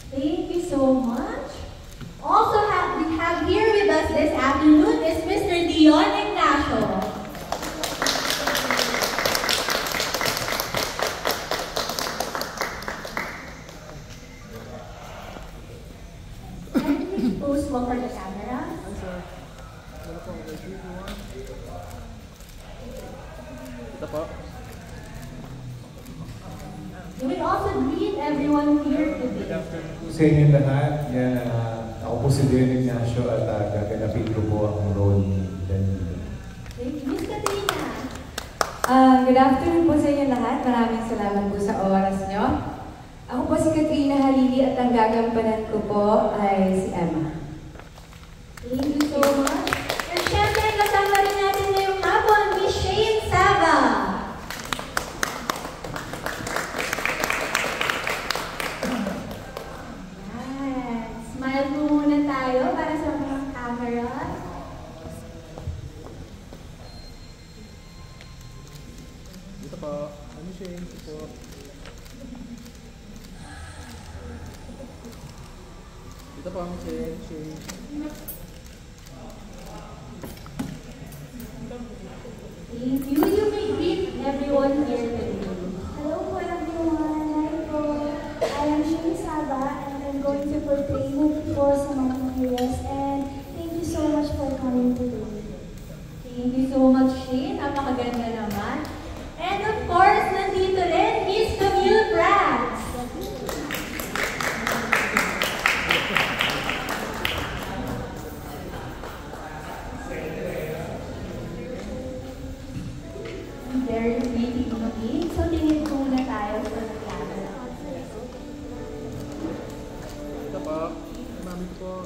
Thank you so much. Also, we have here with us this afternoon is Mr. Dion Ignacio. Can you please pose one for the camera? Ito po. You will also greet everyone here today. Sa inyo lahat, yan, ako po si Dion Ignacio at gaganapin ko po ang role ni Danilo. Thank you. Miss Katrina. Good afternoon po sa inyo lahat. Maraming salamat po sa oras nyo. Ako po si Katrina Halili at ang gagampanan ko po ay si Emma. Thank you so much. And syempre, kasama rin natin ngayong hapon, Miss Shane Sava. Smile po muna tayo para sa mga camera. Dito po. Ano siya? Ito po. Dito po ang Shane. Thank you. You may greet everyone here today. Hello po everyone. Hi po. I am Shane Saba and I'm going to portray movie po sa mga heroes and thank you so much for coming today. Thank you so much, Shane. Napakaganda naman. And of course, nandito rin, Miss Camille Brands. Very pretty looking. So, tingin muna tayo sa camera. Ito po. Mami po.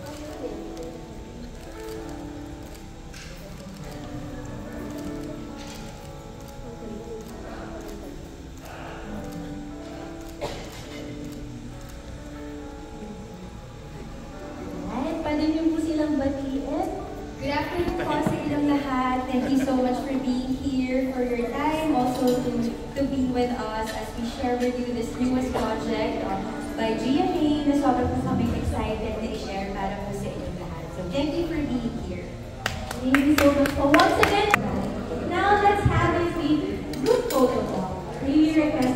Alright, pwede niyo po silang batiin. Good afternoon po sa inyong lahat. Thank you so much for being here, for your time, also to be with us as we share with you this newest project by GMA na sobrang po kami excited na i-share para po sa inyong lahat. So thank you for being here. Thank you so much for once again. Now let's have a group photo. Really request